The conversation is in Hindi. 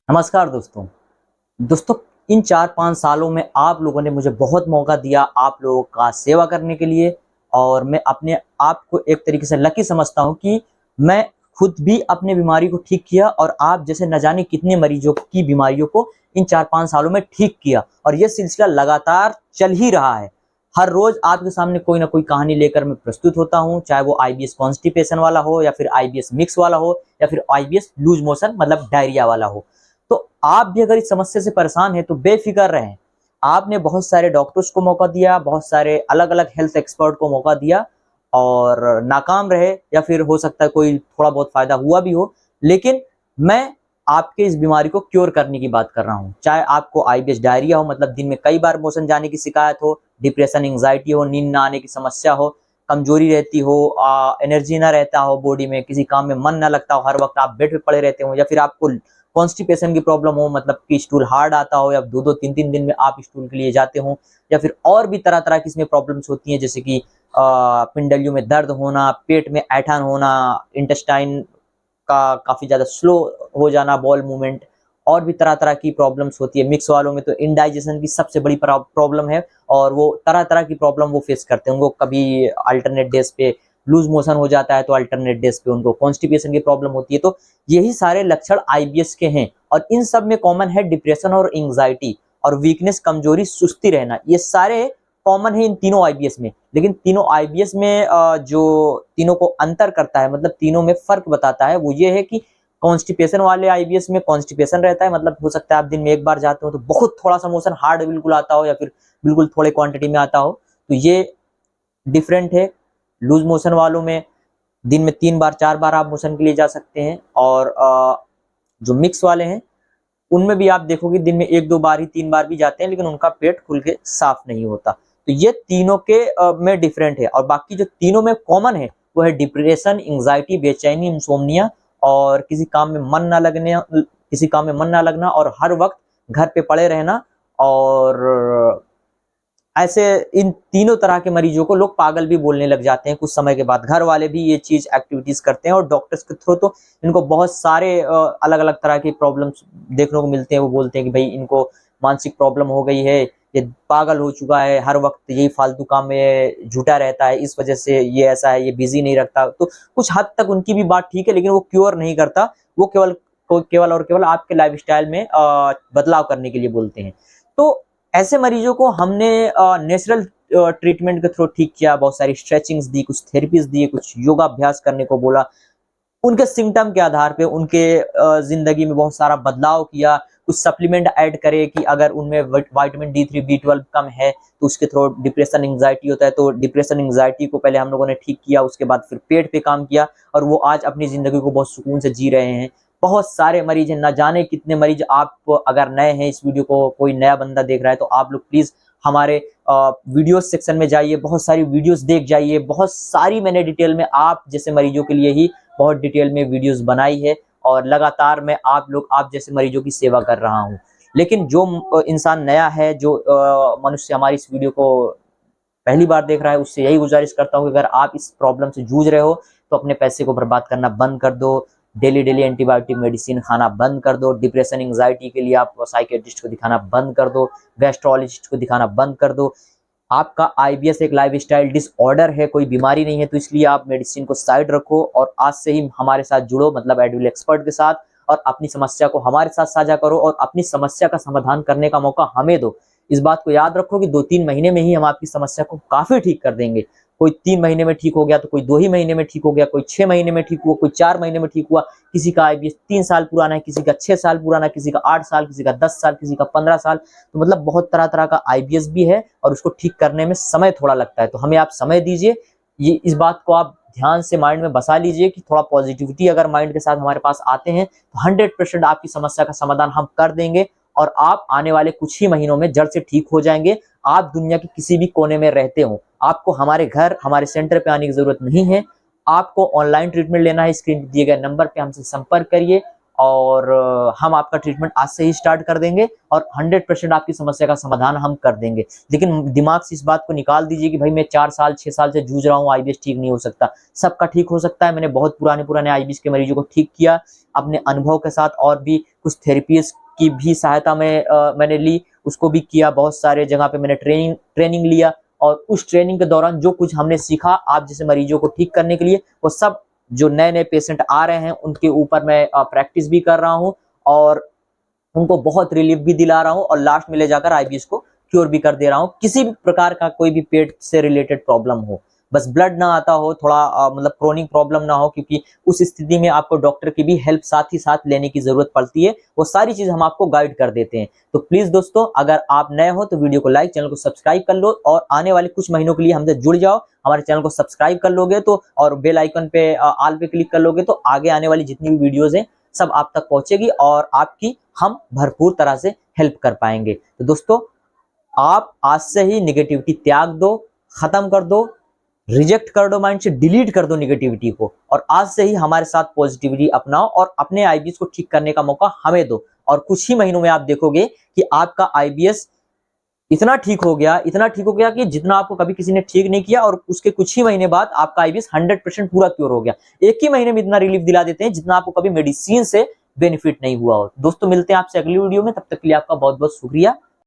नमस्कार दोस्तों। दोस्तों, इन 4-5 सालों में आप लोगों ने मुझे बहुत मौका दिया आप लोगों का सेवा करने के लिए और मैं अपने आप को एक तरीके से लकी समझता हूँ कि मैं खुद भी अपनी बीमारी को ठीक किया और आप जैसे न जाने कितने मरीजों की बीमारियों को इन 4-5 सालों में ठीक किया और ये सिलसिला लगातार चल ही रहा है। हर रोज आपके सामने कोई ना कोई कहानी लेकर मैं प्रस्तुत होता हूँ, चाहे वो आईबीएस कॉन्स्टिपेशन वाला हो या फिर आईबीएस मिक्स वाला हो या फिर आईबीएस लूज मोशन मतलब डायरिया वाला हो। तो आप भी अगर इस समस्या से परेशान हैं तो बेफिक्र रहें। आपने बहुत सारे डॉक्टर्स को मौका दिया, बहुत सारे अलग-अलग हेल्थ एक्सपर्ट को मौका दिया और नाकाम रहे या फिर हो सकता है कोई थोड़ा बहुत फायदा हुआ भी हो। लेकिन मैं आपके इस बीमारी को क्योर करने की बात कर रहा हूँ। चाहे आपको आईबीएस डायरिया हो मतलब दिन में कई बार मोशन जाने की शिकायत हो, डिप्रेशन, एंग्जायटी हो, नींद ना आने की समस्या हो, कमजोरी रहती हो, एनर्जी ना रहता हो बॉडी में, किसी काम में मन ना लगता हो, हर वक्त आप बेड पे पड़े रहते हो या फिर आपको कॉन्स्टिपेशन की प्रॉब्लम हो मतलब कि स्टूल हार्ड आता हो या 2-2 3-3 दिन में आप स्टूल के लिए जाते हो या फिर और भी तरह-तरह की इसमें प्रॉब्लम्स होती हैं जैसे कि पिंडलियों में दर्द होना, पेट में ऐंठन होना, इंटेस्टाइन का काफ़ी ज़्यादा स्लो हो जाना, बॉल मूवमेंट और भी तरह-तरह की प्रॉब्लम्स होती है। मिक्स वालों में तो इंडाइजेशन की सबसे बड़ी प्रॉब्लम है और वो तरह-तरह की प्रॉब्लम वो फेस करते हैं। उनको कभी अल्टरनेट डेज़ पे लूज़ मोशन हो जाता है तो अल्टरनेट डेज़ पे उनको कॉन्स्टिपेशन की प्रॉब्लम होती है। तो यही सारे लक्षण आईबीएस के हैं और इन सब में कॉमन है डिप्रेशन और एंग्जायटी और वीकनेस, कमजोरी, सुस्ती रहना। ये सारे कॉमन है इन तीनों आईबीएस में। लेकिन तीनों आईबीएस में जो तीनों को अंतर करता है मतलब तीनों में फर्क बताता है वो ये है कि कॉन्स्टिपेशन वाले आईबीएस में कॉन्स्टिपेशन रहता है मतलब हो सकता है आप दिन में एक बार जाते हो तो बहुत थोड़ा सा मोशन हार्ड बिल्कुल आता हो या फिर बिल्कुल थोड़े क्वांटिटी में आता हो, तो ये डिफरेंट है। लूज मोशन वालों में दिन में 3 बार 4 बार आप मोशन के लिए जा सकते हैं और जो मिक्स वाले हैं उनमें भी आप देखोगे दिन में 1-2 बार ही 3 बार भी जाते हैं लेकिन उनका पेट खुल के साफ नहीं होता। तो ये तीनों के में डिफरेंट है और बाकी जो तीनों में कॉमन है वो है डिप्रेशन, एंग्जायटी, बेचैनी, इंसोम्निया और किसी काम में मन ना लगना और हर वक्त घर पे पड़े रहना। और ऐसे इन तीनों तरह के मरीजों को लोग पागल भी बोलने लग जाते हैं कुछ समय के बाद। घर वाले भी ये चीज एक्टिविटीज करते हैं और डॉक्टर्स के थ्रू तो इनको बहुत सारे अलग अलग तरह के प्रॉब्लम्स देखने को मिलते हैं। वो बोलते हैं कि भाई इनको मानसिक प्रॉब्लम हो गई है, ये पागल हो चुका है, हर वक्त यही फालतू काम में जुटा रहता है, इस वजह से ये ऐसा है, ये बिजी नहीं रखता। तो कुछ हद तक उनकी भी बात ठीक है लेकिन वो क्योर नहीं करता। वो केवल और केवल आपके लाइफस्टाइल में बदलाव करने के लिए बोलते हैं। तो ऐसे मरीजों को हमने नेचुरल ट्रीटमेंट के थ्रू ठीक किया, बहुत सारी स्ट्रेचिंग्स दी, कुछ थेरेपीज दी, कुछ योगा अभ्यास करने को बोला। उनके सिम्पटम के आधार पे उनके जिंदगी में बहुत सारा बदलाव किया, कुछ सप्लीमेंट ऐड करे कि अगर उनमें विटामिन D3 B12 कम है तो उसके थ्रू डिप्रेशन एंग्जायटी होता है तो डिप्रेशन एंग्जायटी को पहले हम लोगों ने ठीक किया, उसके बाद फिर पेट पे काम किया और वो आज अपनी जिंदगी को बहुत सुकून से जी रहे हैं। बहुत सारे मरीज हैं, ना जाने कितने मरीज। आप अगर नए हैं इस वीडियो को, कोई नया बंदा देख रहा है तो आप लोग प्लीज हमारे वीडियो सेक्शन में जाइए, बहुत सारी वीडियोस देख जाइए। बहुत सारी मैंने डिटेल में आप जैसे मरीजों के लिए ही बहुत डिटेल में वीडियोस बनाई है और लगातार मैं आप जैसे मरीजों की सेवा कर रहा हूं। लेकिन जो इंसान नया है, जो मनुष्य हमारी इस वीडियो को पहली बार देख रहा है, उससे यही गुजारिश करता हूं कि अगर आप इस प्रॉब्लम से जूझ रहे हो तो अपने पैसे को बर्बाद करना बंद कर दो। डेली डेली एंटीबायोटिक मेडिसिन खाना बंद कर दो। डिप्रेशन एंग्जायटी के लिए आप साइकियाट्रिस्ट को दिखाना बंद कर दो, गैस्ट्रोलॉजिस्ट को दिखाना बंद कर दो। आपका आईबीएस एक लाइफस्टाइल डिसऑर्डर है, कोई बीमारी नहीं है, तो इसलिए आप मेडिसिन को साइड रखो और आज से ही हमारे साथ जुड़ो मतलब एडविल एक्सपर्ट के साथ और अपनी समस्या को हमारे साथ साझा करो और अपनी समस्या का समाधान करने का मौका हमें दो। इस बात को याद रखो कि 2-3 महीने में ही हम आपकी समस्या को काफी ठीक कर देंगे। कोई 3 महीने में ठीक हो गया तो कोई 2 ही महीने में ठीक हो गया, कोई 6 महीने में ठीक हुआ, कोई 4 महीने में ठीक हुआ। किसी का आईबीएस 3 साल पुराना है, किसी का 6 साल पुराना है, किसी का 8 साल, किसी का 10 साल, किसी का 15 साल। तो मतलब बहुत तरह तरह का आईबीएस भी है और उसको ठीक करने में समय थोड़ा लगता है, तो हमें आप समय दीजिए। ये इस बात को आप ध्यान से माइंड में बसा लीजिए कि थोड़ा पॉजिटिविटी अगर माइंड के साथ हमारे पास आते हैं तो 100% आपकी समस्या का समाधान हम कर देंगे और आप आने वाले कुछ ही महीनों में जड़ से ठीक हो जाएंगे। आप दुनिया के किसी भी कोने में रहते हो, आपको हमारे घर, हमारे सेंटर पे आने की जरूरत नहीं है। आपको ऑनलाइन ट्रीटमेंट लेना है, स्क्रीन पर दिए गए नंबर पे हमसे संपर्क करिए और हम आपका ट्रीटमेंट आज से ही स्टार्ट कर देंगे और 100% आपकी समस्या का समाधान हम कर देंगे। लेकिन दिमाग से इस बात को निकाल दीजिए कि भाई मैं 4 साल 6 साल से जूझ रहा हूँ, आईबीएस ठीक नहीं हो सकता। सबका ठीक हो सकता है। मैंने बहुत पुराने आईबीएस के मरीजों को ठीक किया अपने अनुभव के साथ, और भी कुछ थेरेपीज की भी सहायता मैंने ली, उसको भी किया। बहुत सारे जगह पे मैंने ट्रेनिंग लिया, और उस ट्रेनिंग के दौरान जो कुछ हमने सीखा आप जैसे मरीजों को ठीक करने के लिए, वो सब जो नए पेशेंट आ रहे हैं उनके ऊपर मैं प्रैक्टिस भी कर रहा हूं और उनको बहुत रिलीफ भी दिला रहा हूं, और लास्ट में ले जाकर आईबीएस को क्योर भी कर दे रहा हूं। किसी भी प्रकार का कोई भी पेट से रिलेटेड प्रॉब्लम हो, बस ब्लड ना आता हो, थोड़ा मतलब क्रोनिक प्रॉब्लम ना हो, क्योंकि उस स्थिति में आपको डॉक्टर की भी हेल्प साथ ही साथ लेने की जरूरत पड़ती है। वो सारी चीज हम आपको गाइड कर देते हैं। तो प्लीज दोस्तों, अगर आप नए हो तो वीडियो को लाइक, चैनल को सब्सक्राइब कर लो, और आने वाले कुछ महीनों के लिए हमसे जुड़ जाओ। हमारे चैनल को सब्सक्राइब कर लोगे तो, और बेल आइकन पे ऑल पे क्लिक कर लोगे तो आगे आने वाली जितनी भी वीडियोज हैं सब आप तक पहुंचेगी, और आपकी हम भरपूर तरह से हेल्प कर पाएंगे। तो दोस्तों, आप आज से ही निगेटिविटी त्याग दो, खत्म कर दो, रिजेक्ट कर दो, माइंड से डिलीट कर दो निगेटिविटी को, और आज से ही हमारे साथ पॉजिटिविटी अपनाओ और अपने आईबीएस को ठीक करने का मौका हमें दो। और कुछ ही महीनों में आप देखोगे कि आपका आईबीएस इतना ठीक हो गया कि जितना आपको कभी किसी ने ठीक नहीं किया, और उसके कुछ ही महीने बाद आपका आईबीएस 100% पूरा क्योर हो गया। एक ही महीने में इतना रिलीफ दिला देते हैं जितना आपको कभी मेडिसिन से बेनिफिट नहीं हुआ हो। दोस्तों, मिलते हैं आपसे अगली वीडियो में, तब तक के लिए आपका बहुत बहुत शुक्रिया।